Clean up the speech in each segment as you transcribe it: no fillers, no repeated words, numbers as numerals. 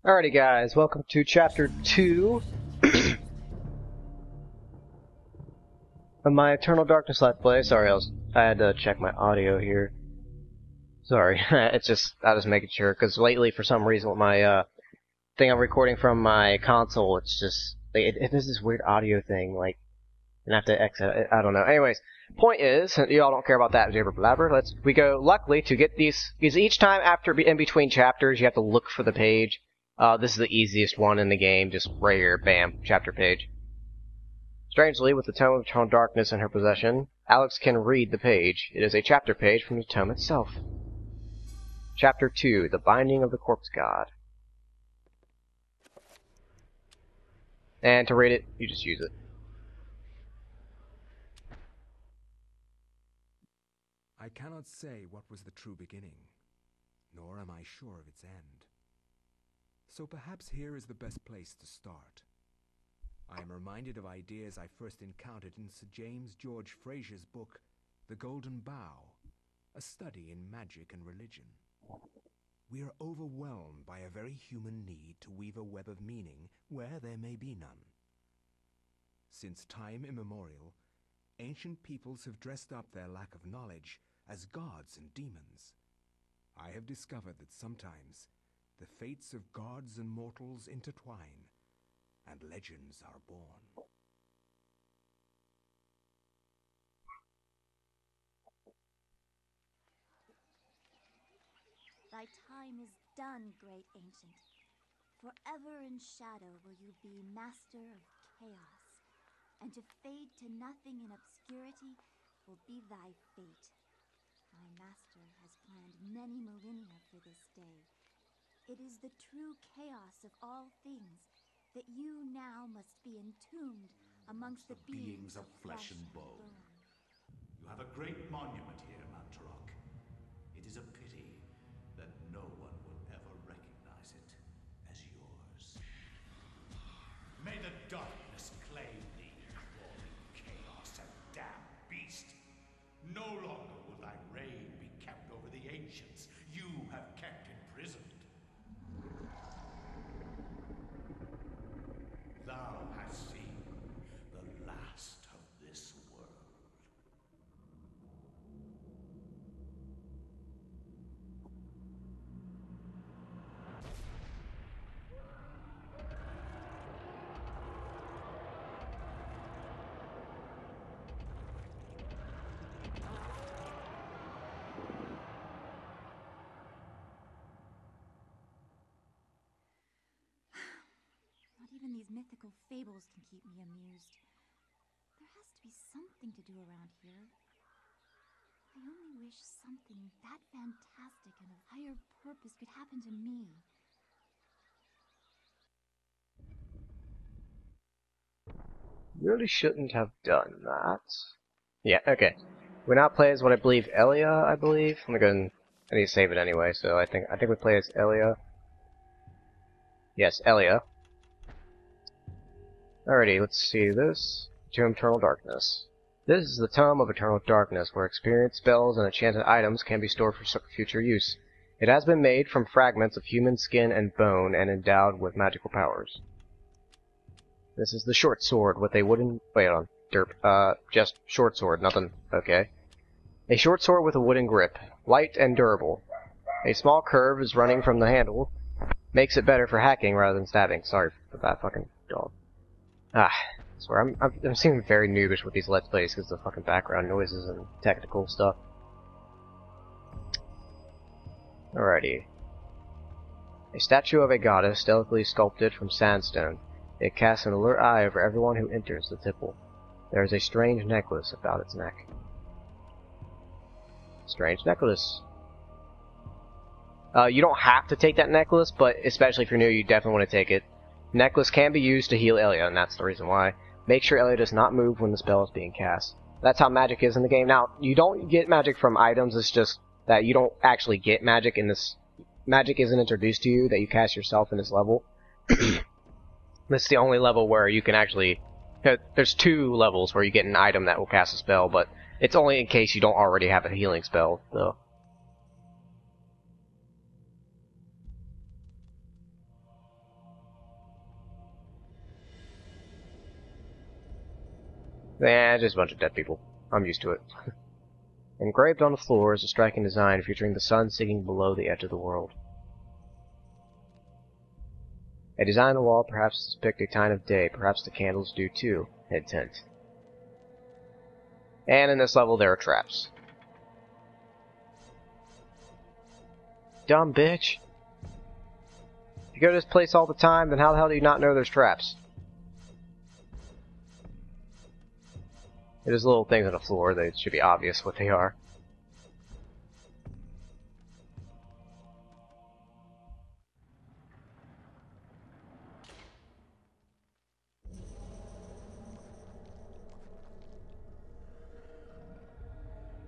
Alrighty guys, welcome to chapter 2 of my Eternal Darkness Let's Play. Sorry, I had to check my audio here. Sorry, it's just, I was making sure, because lately for some reason with my thing I'm recording from my console, it's just, it does this weird audio thing, like, and I have to exit it, I don't know. Anyways, point is, y'all don't care about that, jabber blabber, we go, luckily, to get these, because each time after, in between chapters, you have to look for the page. This is the easiest one in the game, just right here, bam, chapter page. Strangely, with the Tome of Eternal Darkness in her possession, Alex can read the page. It is a chapter page from the tome itself. Chapter 2, The Binding of the Corpse God. And to read it, you just use it. I cannot say what was the true beginning, nor am I sure of its end. So perhaps here is the best place to start. I am reminded of ideas I first encountered in Sir James George Fraser's book, The Golden Bough, a study in magic and religion. We are overwhelmed by a very human need to weave a web of meaning where there may be none. Since time immemorial, ancient peoples have dressed up their lack of knowledge as gods and demons. I have discovered that sometimes the fates of gods and mortals intertwine, and legends are born. Thy time is done, great ancient. Forever in shadow will you be master of chaos, and to fade to nothing in obscurity will be thy fate. My master has planned many millennia for this day. It is the true chaos of all things that you now must be entombed amongst the beings of flesh and bone. You have a great monument here, Mantarok. It is a pity that no one will ever recognize it as yours. May the darkness claim thee, crawling chaos and damn beast. No longer will thy reign be kept over the ancients you have kept imprisoned. Thou hast seen the last of this world. Not even these mythical fables can keep me amused. There has to be something to do around here. I only wish something that fantastic and of higher purpose could happen to me. Really shouldn't have done that. Yeah, okay. We now play as what I believe Elia, I believe. I'm gonna go and I need to save it anyway, so I think we play as Elia. Yes, Elia. Alrighty, let's see this. Tome of Eternal Darkness. This is the Tome of Eternal Darkness, where experience, spells, and enchanted items can be stored for future use. It has been made from fragments of human skin and bone and endowed with magical powers. This is the short sword with a wooden... Wait on. Derp. Just short sword, nothing. Okay. A short sword with a wooden grip. Light and durable. A small curve is running from the handle. Makes it better for hacking rather than stabbing. Sorry for that fucking dog. I swear, I'm seeming very noobish with these Let's Plays because of the fucking background noises and technical stuff. Alrighty. A statue of a goddess delicately sculpted from sandstone. It casts an alert eye over everyone who enters the temple. There is a strange necklace about its neck. Strange necklace. You don't have to take that necklace, but especially if you're new, you definitely want to take it. Necklace can be used to heal Elia, and that's the reason why. Make sure Elia does not move when the spell is being cast. That's how magic is in the game. Now, you don't get magic from items, it's just that you don't actually get magic in this... Magic isn't introduced to you, that you cast yourself in this level. This is the only level where you can actually... There's 2 levels where you get an item that will cast a spell, but it's only in case you don't already have a healing spell, though. Nah, just a bunch of dead people. I'm used to it. Engraved on the floor is a striking design featuring the sun sinking below the edge of the world. A design on the wall perhaps depict a time of day, perhaps the candles do too. Hint hint. And in this level there are traps. Dumb bitch. If you go to this place all the time, then how the hell do you not know there's traps? There's little things on the floor that should be obvious what they are.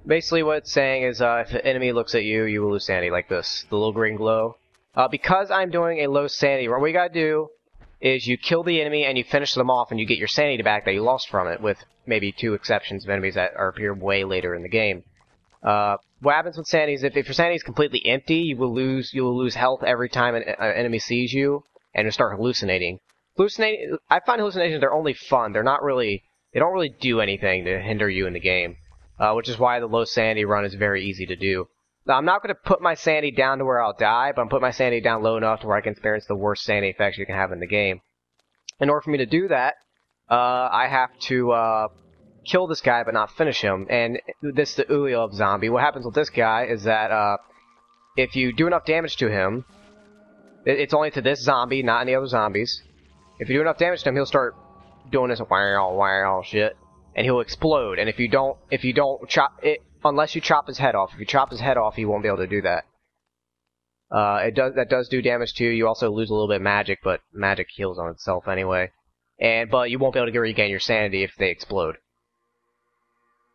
Basically what it's saying is if an enemy looks at you, you will lose sanity like this. The little green glow. Because I'm doing a low sanity run, what you gotta do is you kill the enemy and you finish them off and you get your sanity back that you lost from it, with maybe 2 exceptions of enemies that appear way later in the game. What happens with sanity is if your sanity is completely empty, you will lose health every time an enemy sees you, and you'll start hallucinating. I find hallucinations, they're only fun. They don't really do anything to hinder you in the game. Which is why the low sanity run is very easy to do. Now, I'm not going to put my sanity down to where I'll die, but I'm putting my sanity down low enough to where I can experience the worst sanity effects you can have in the game. In order for me to do that, I have to kill this guy but not finish him. And this is the Xel'lotath zombie. What happens with this guy is that if you do enough damage to him, it's only to this zombie, not any other zombies. If you do enough damage to him, he'll start doing this wow shit. And he'll explode. And if you don't chop it, unless you chop his head off. If you chop his head off, he won't be able to do that. That does do damage to you. You also lose a little bit of magic, but magic heals on itself anyway. But you won't be able to regain your sanity if they explode.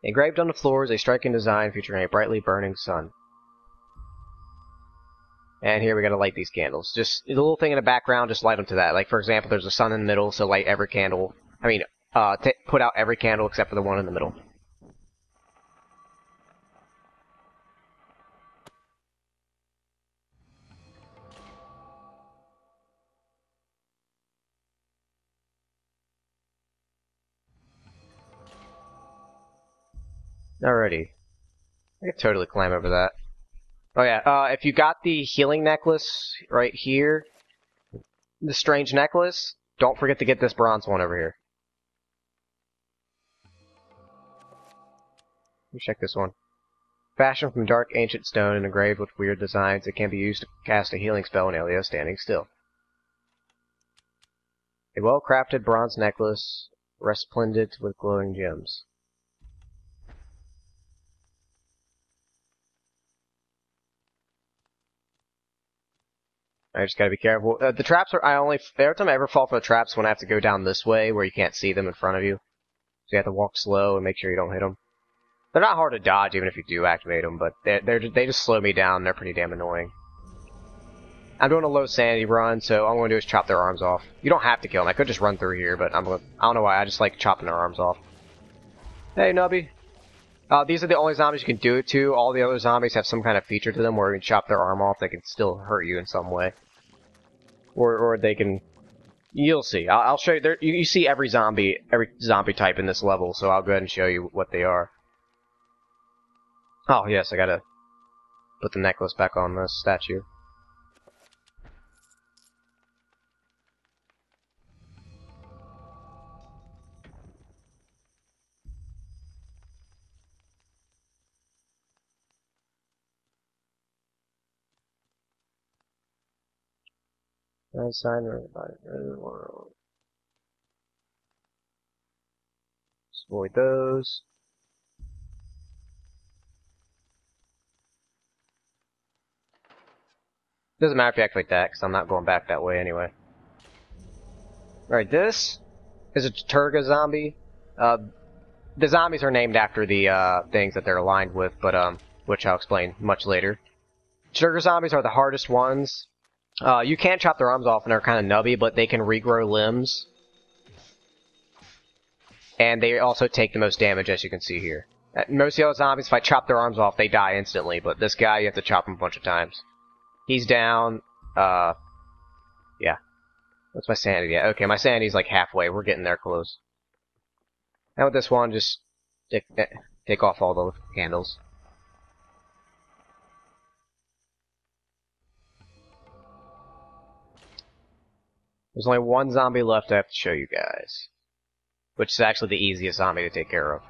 Engraved on the floor is a striking design featuring a brightly burning sun. And here we gotta light these candles. Just the little thing in the background, just light them to that. Like for example, there's a sun in the middle, so light every candle. Put out every candle except for the one in the middle. Alrighty. I could totally climb over that. Oh yeah, if you got the healing necklace right here, the strange necklace, don't forget to get this bronze one over here. Let me check this one. Fashioned from dark ancient stone and engraved with weird designs, it can be used to cast a healing spell in an area standing still. A well-crafted bronze necklace, resplendent with glowing gems. I just gotta be careful. The traps are, every time I ever fall for the traps when I have to go down this way where you can't see them in front of you. So you have to walk slow and make sure you don't hit them. They're not hard to dodge even if you do activate them, but they just slow me down and they're pretty damn annoying. I'm doing a low sanity run, so all I'm going to do is chop their arms off. You don't have to kill them. I could just run through here, but I don't know why. I just like chopping their arms off. Hey, Nubby. These are the only zombies you can do it to. All the other zombies have some kind of feature to them where you can chop their arm off. They can still hurt you in some way. Or they can... You'll see. I'll show you. You see every zombie type in this level, so I'll go ahead and show you what they are. Oh, yes, I gotta put the necklace back on the statue. Sign everybody in the world. Just avoid those. Doesn't matter if you activate that, because I'm not going back that way anyway. Alright, this is a Turga zombie. The zombies are named after the things that they're aligned with, but which I'll explain much later. Turga zombies are the hardest ones. You can chop their arms off and they're kind of nubby, but they can regrow limbs. And they also take the most damage, as you can see here. Most of the other zombies, if I chop their arms off, they die instantly, but this guy, you have to chop him a bunch of times. He's down, yeah. What's my sanity at? Okay, my sanity's like halfway. We're getting there close. And with this one, just take off all the handles. There's only one zombie left I have to show you guys, which is actually the easiest zombie to take care of.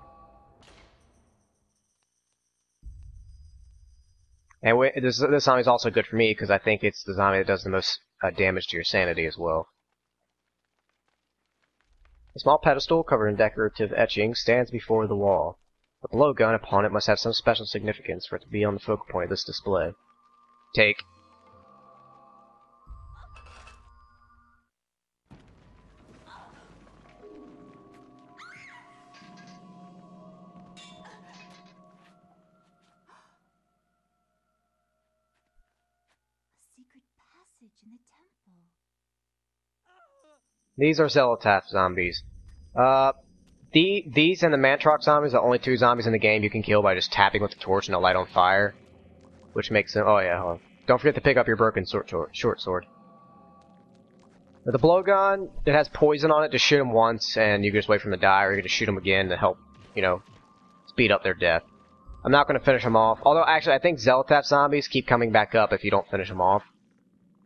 And this zombie is also good for me because I think it's the zombie that does the most damage to your sanity as well. A small pedestal covered in decorative etchings stands before the wall. The blowgun upon it must have some special significance for it to be on the focal point of this display. Take. Secret passage in the temple. These are Xel'lotath zombies. These and the Mantrock zombies are the only two zombies in the game you can kill by just tapping with the torch and it'll light on fire. Which makes them... Oh yeah, hold on. Don't forget to pick up your broken short sword. With the blowgun, it has poison on it. Just shoot them once and you can just wait for them to die, or you can just shoot them again to help, you know, speed up their death. I'm not going to finish them off. Although, actually, I think Xel'lotath zombies keep coming back up if you don't finish them off.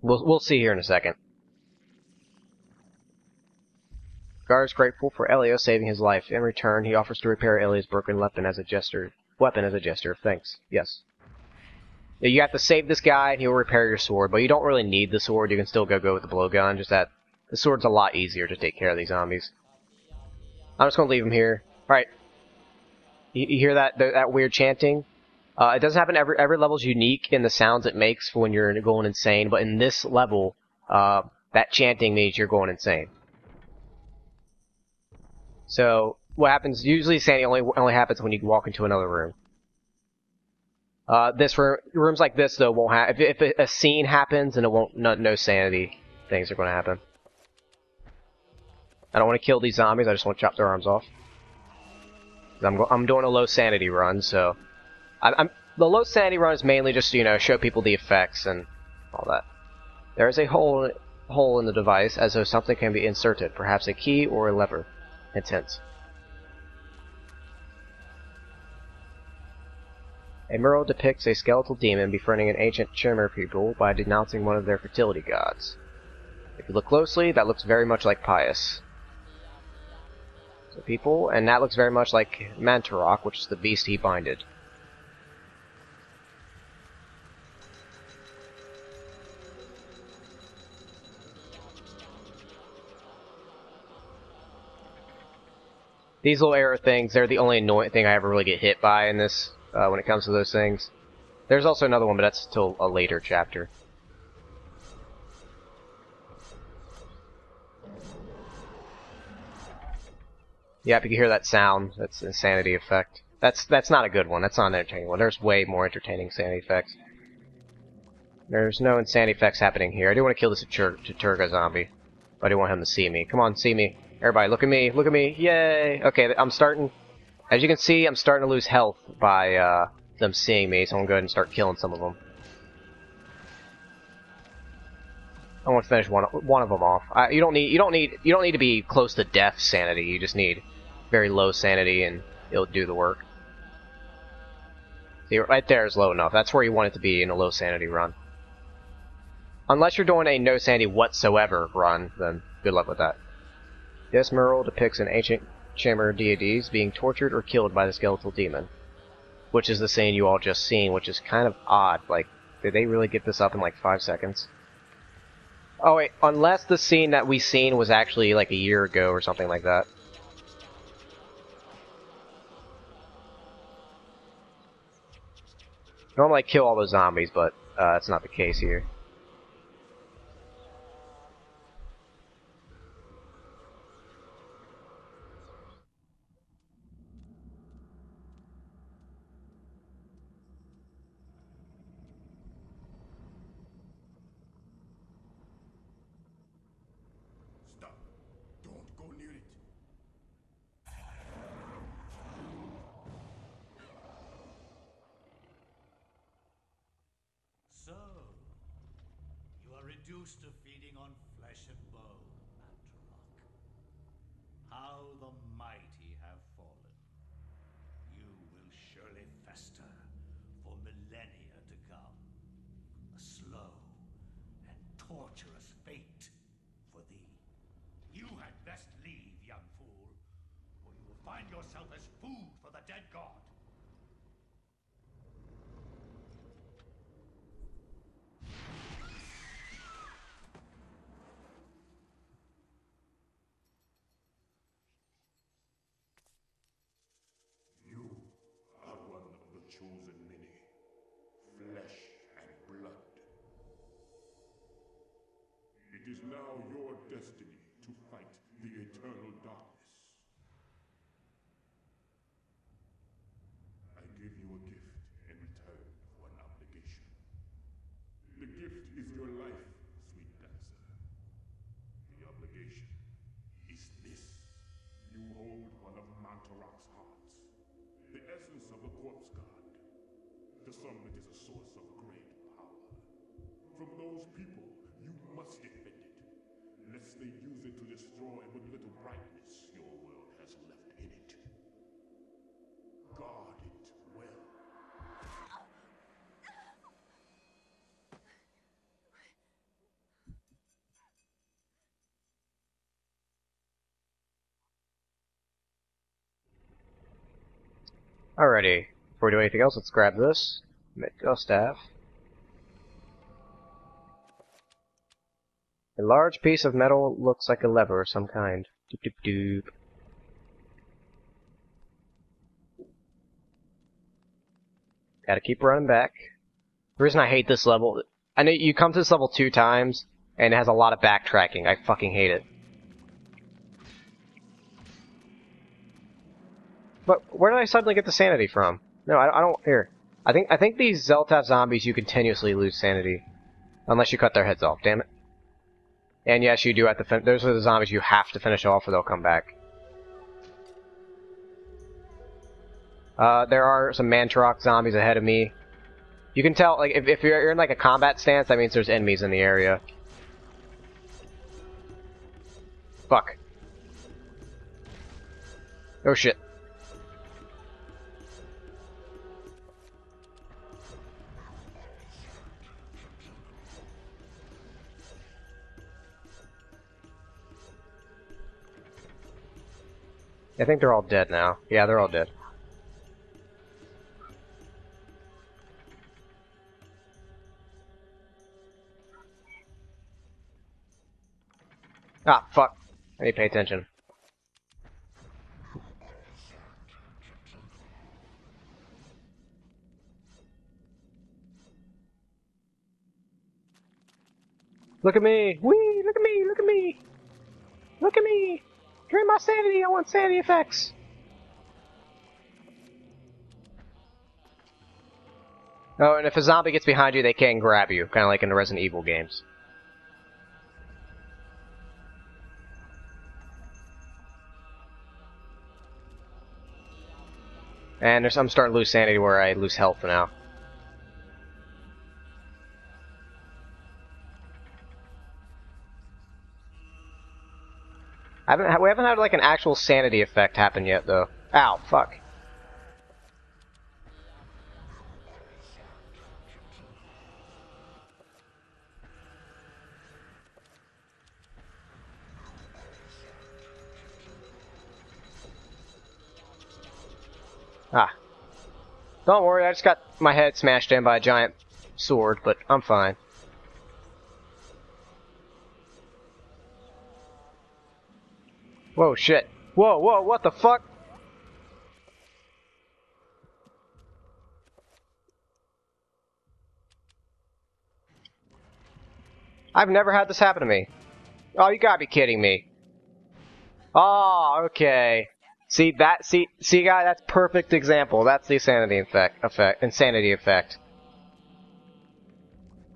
We'll see here in a second. Gar is grateful for Elio saving his life. In return, he offers to repair Elio's broken weapon as a gesture of thanks. Yes. You have to save this guy and he'll repair your sword, but you don't really need the sword. You can still go with the blowgun, just that the sword's a lot easier to take care of these zombies. I'm just going to leave him here. Alright. You hear that weird chanting? It doesn't happen every level's unique in the sounds it makes for when you're going insane, but in this level, that chanting means you're going insane. So, what happens, usually insanity only happens when you walk into another room. Rooms like this, though, won't have, if a scene happens, then it won't, no sanity things are going to happen. I don't want to kill these zombies, I just want to chop their arms off. I'm doing a low sanity run, so... the low sanity run is mainly just, you know, show people the effects and all that. There is a hole in the device, as though something can be inserted, perhaps a key or a lever. Intense. A mural depicts a skeletal demon befriending an ancient Chimera people by denouncing one of their fertility gods. If you look closely, that looks very much like Pius. So people, and that looks very much like Mantarok, which is the beast he binded. These little arrow things, they're the only annoying thing I ever really get hit by in this, when it comes to those things. There's also another one, but that's till a later chapter. Yeah, if you can hear that sound, that's an sanity effect. That's not a good one, that's not an entertaining one. There's way more entertaining sanity effects. There's no insanity effects happening here. I do want to kill this Turga zombie. But I do want him to see me. Come on, see me. Everybody, look at me, look at me, yay! Okay, I'm starting, as you can see, I'm starting to lose health by, them seeing me, so I'm going to go ahead and start killing some of them. I want to finish one of them off. You don't need to be close to death sanity, you just need very low sanity and it'll do the work. See, right there is low enough, that's where you want it to be in a low sanity run. Unless you're doing a no sanity whatsoever run, then good luck with that. This mural depicts an ancient Chimera deities being tortured or killed by the skeletal demon. Which is the scene you all just seen, which is kind of odd. Like, did they really get this up in like 5 seconds? Oh wait, unless the scene that we seen was actually like a year ago or something like that. Normally I kill all those zombies, but that's not the case here. Stop. Don't go near it. So, you are reduced to feeding on flesh and bone, Mantarok. How the mighty have fester for millennia to come. A slow and torturous fate for thee. You had best leave, young fool, or you will find yourself as food for the dead god. You are one of the chosen many, flesh and blood. It is now your destiny to fight the eternal darkness. I give you a gift in return for an obligation. The gift is your life, sweet dancer. The obligation is this. You hold one of Mantarok's hearts, the essence of the corpse god. To some it is a source of great power. From those people, you must defend it, lest they use it to destroy what little brightness your world has left in it. Guard it well. Alrighty. Before we do anything else, let's grab this. Mikko Staff. A large piece of metal looks like a lever of some kind. Doop doop doop. Gotta keep running back. The reason I hate this level, I know you come to this level 2 times, and it has a lot of backtracking. I fucking hate it. But where did I suddenly get the sanity from? No, I don't. Here, I think these Xel'lotath zombies you continuously lose sanity, unless you cut their heads off. Damn it. And yes, you do have to. Those are the zombies you have to finish off, or they'll come back. There are some Mantarok zombies ahead of me. You can tell, like, if you're in like a combat stance, that means there's enemies in the area. Fuck. Oh shit. I think they're all dead now. Yeah, they're all dead. Ah, fuck. I need to pay attention. Look at me! Whee! Look at me! Look at me! Look at me! Drain my sanity! I want sanity effects! Oh, and if a zombie gets behind you, they can grab you, kind of like in the Resident Evil games. And I'm starting to lose sanity where I lose health now. We haven't had like an actual sanity effect happen yet, though. Ow, fuck. Ah. Don't worry, I just got my head smashed in by a giant sword, but I'm fine. Whoa, shit. Whoa, whoa, what the fuck? I've never had this happen to me. Oh, you gotta be kidding me. Oh, okay. See, guy, that's perfect example. That's the insanity effect.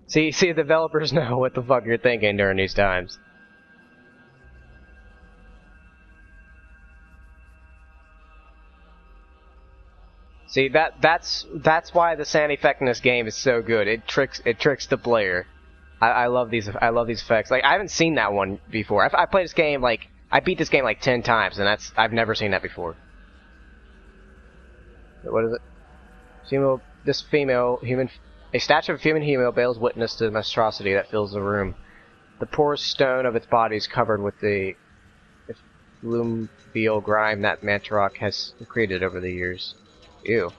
See, the developers know what the fuck you're thinking during these times. See, that's why the sanity effect in this game is so good. It tricks the player. I love these effects. Like, I haven't seen that one before. I played this game like I beat this game like 10 times, and I've never seen that before. What is it? A statue of a human female bears witness to the monstrosity that fills the room. The porous stone of its body is covered with the fluvial grime that Mantarok has created over the years. Ew.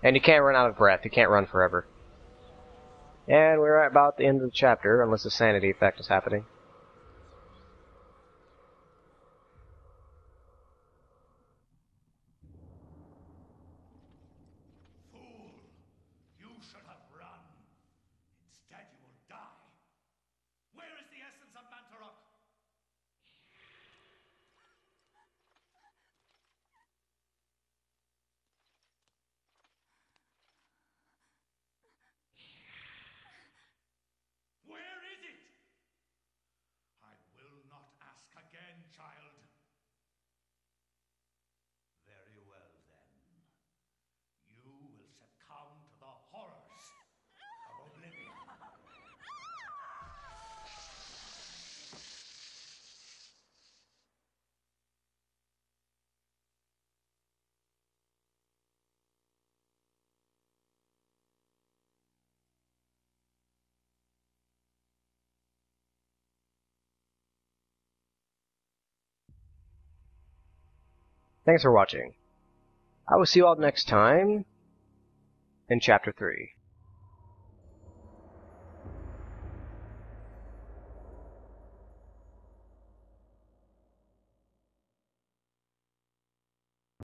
And you can't run out of breath. You can't run forever. And we're at about the end of the chapter, unless the sanity effect is happening. Fool! You should have run. Instead you will die. Where is the essence of Mantarok? Where is it? I will not ask again, child. Very well, then. You will succumb to the horrors of oblivion. Thanks for watching. I will see you all next time in Chapter 3.